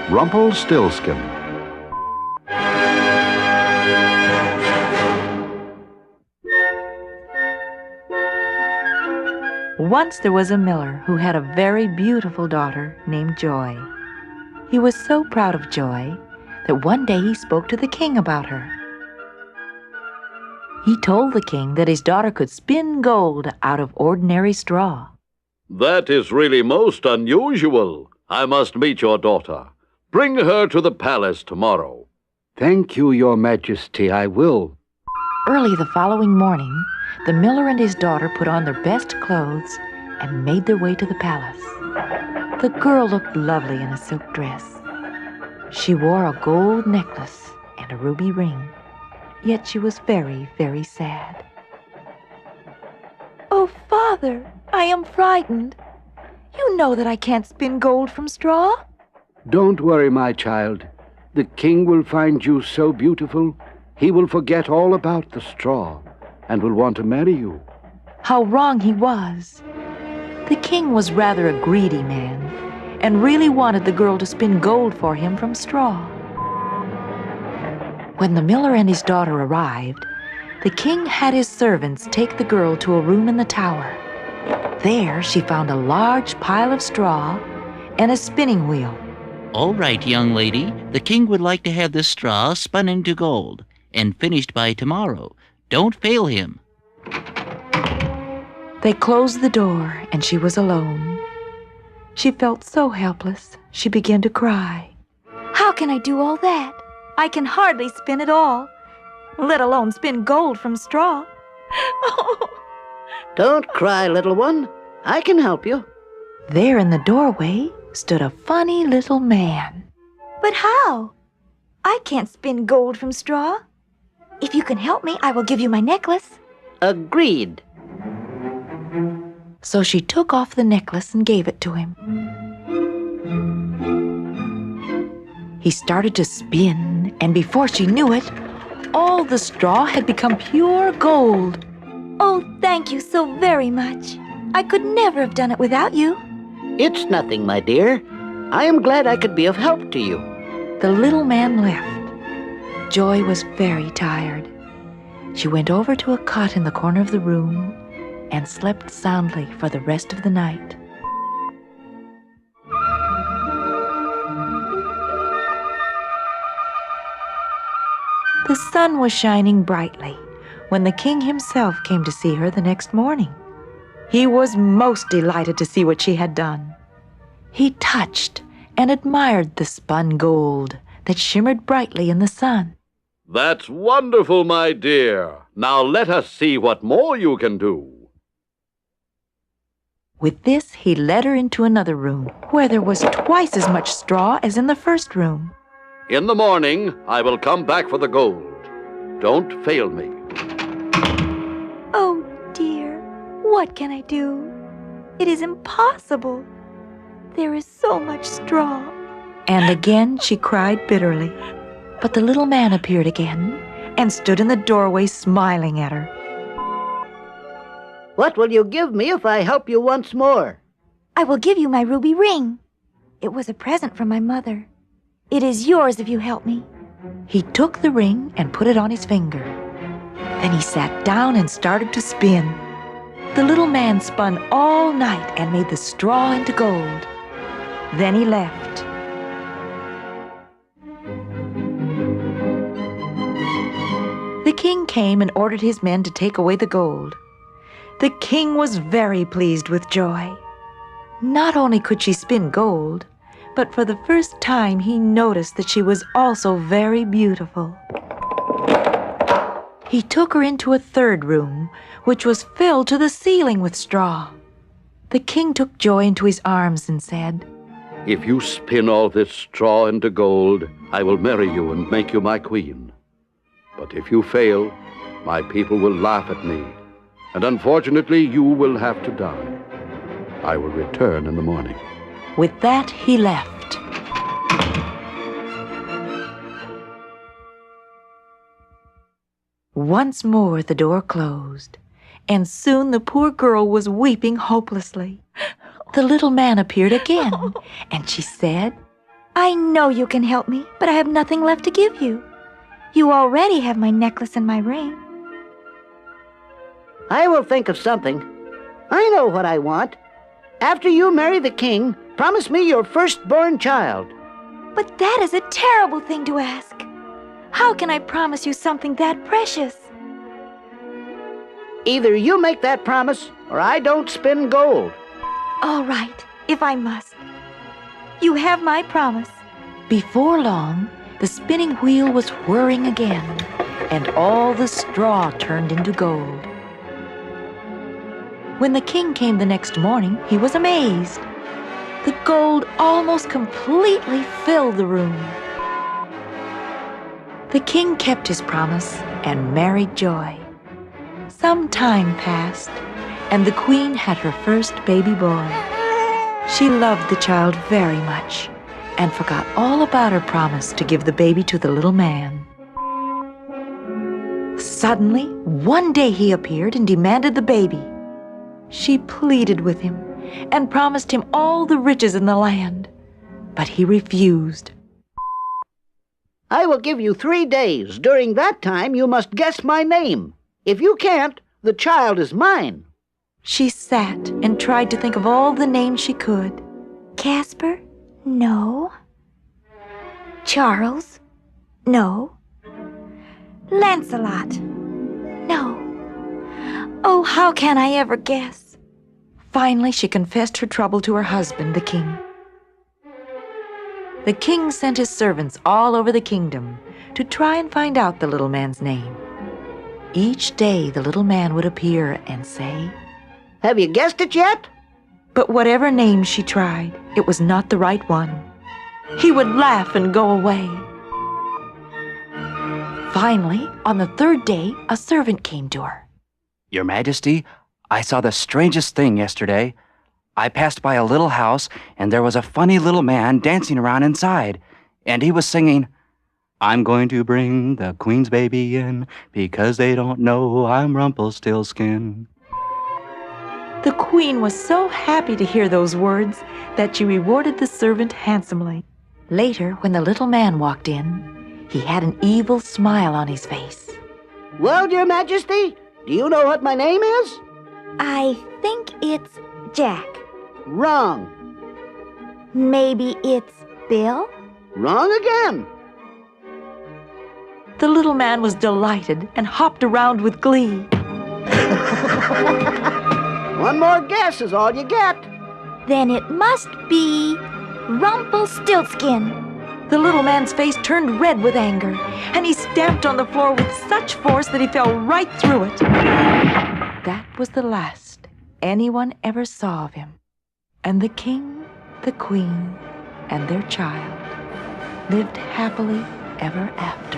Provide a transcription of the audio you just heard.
Rumplestiltskin. Once there was a miller who had a very beautiful daughter named Joy. He was so proud of Joy that one day he spoke to the king about her. He told the king that his daughter could spin gold out of ordinary straw. "That is really most unusual. I must meet your daughter. Bring her to the palace tomorrow." "Thank you, Your Majesty, I will." Early the following morning, the miller and his daughter put on their best clothes and made their way to the palace. The girl looked lovely in a silk dress. She wore a gold necklace and a ruby ring, yet she was very, very sad. "Oh, Father, I am frightened. You know that I can't spin gold from straw." "Don't worry, my child. The king will find you so beautiful, he will forget all about the straw and will want to marry you." How wrong he was. The king was rather a greedy man and really wanted the girl to spin gold for him from straw. When the miller and his daughter arrived, the king had his servants take the girl to a room in the tower. There she found a large pile of straw and a spinning wheel. "All right, young lady, the king would like to have this straw spun into gold and finished by tomorrow. Don't fail him." They closed the door and she was alone. She felt so helpless, she began to cry. "How can I do all that? I can hardly spin at all, let alone spin gold from straw." Don't cry, little one. I can help you. There in the doorway stood a funny little man. "But how? I can't spin gold from straw. If you can help me, I will give you my necklace." Agreed. So she took off the necklace and gave it to him. He started to spin, and before she knew it, all the straw had become pure gold. "Oh, thank you so very much. I could never have done it without you." It's nothing, my dear. I am glad I could be of help to you. The little man left. Joy was very tired. She went over to a cot in the corner of the room and slept soundly for the rest of the night. The sun was shining brightly when the king himself came to see her the next morning. He was most delighted to see what she had done. He touched and admired the spun gold that shimmered brightly in the sun. "That's wonderful, my dear. Now let us see what more you can do." With this, he led her into another room where there was twice as much straw as in the first room. "In the morning, I will come back for the gold. Don't fail me." "Oh dear, what can I do? It is impossible. There is so much straw." And again she cried bitterly. But the little man appeared again and stood in the doorway smiling at her. What will you give me if I help you once more? "I will give you my ruby ring. It was a present from my mother. It is yours if you help me." He took the ring and put it on his finger. Then he sat down and started to spin. The little man spun all night and made the straw into gold. Then he left. The king came and ordered his men to take away the gold. The king was very pleased with Joy. Not only could she spin gold, but for the first time he noticed that she was also very beautiful. He took her into a third room, which was filled to the ceiling with straw. The king took Joy into his arms and said, "If you spin all this straw into gold, I will marry you and make you my queen. But if you fail, my people will laugh at me, and unfortunately you will have to die. I will return in the morning." With that, he left. Once more the door closed, and soon the poor girl was weeping hopelessly. The little man appeared again, and she said, I know you can help me, but I have nothing left to give you. You already have my necklace and my ring. I will think of something. I know what I want. After you marry the king, promise me your firstborn child. But that is a terrible thing to ask. How can I promise you something that precious? Either you make that promise, or I don't spin gold. All right, if I must. You have my promise. Before long, the spinning wheel was whirring again, and all the straw turned into gold. When the king came the next morning, he was amazed. The gold almost completely filled the room. The king kept his promise and married Joy. Some time passed, and the queen had her first baby boy. She loved the child very much and forgot all about her promise to give the baby to the little man. Suddenly, one day he appeared and demanded the baby. She pleaded with him and promised him all the riches in the land, but he refused. I will give you 3 days. During that time, you must guess my name. If you can't, the child is mine. She sat and tried to think of all the names she could. Casper? No. Charles? No. Lancelot? No. Oh, how can I ever guess? Finally, she confessed her trouble to her husband, the king. The king sent his servants all over the kingdom to try and find out the little man's name. Each day, the little man would appear and say, Have you guessed it yet? but whatever name she tried, it was not the right one. He would laugh and go away. Finally, on the 3rd day, a servant came to her. Your Majesty, I saw the strangest thing yesterday. I passed by a little house, and there was a funny little man dancing around inside, and he was singing, I'm going to bring the queen's baby in, because they don't know I'm Rumplestiltskin. The queen was so happy to hear those words that she rewarded the servant handsomely. Later, when the little man walked in, he had an evil smile on his face. Well, Your Majesty, do you know what my name is? I think it's Jack. Wrong. Maybe it's Bill? Wrong again. The little man was delighted and hopped around with glee. One more guess is all you get. Then it must be Rumplestiltskin. The little man's face turned red with anger, and he stamped on the floor with such force that he fell right through it. That was the last anyone ever saw of him. And the king, the queen, and their child lived happily ever after.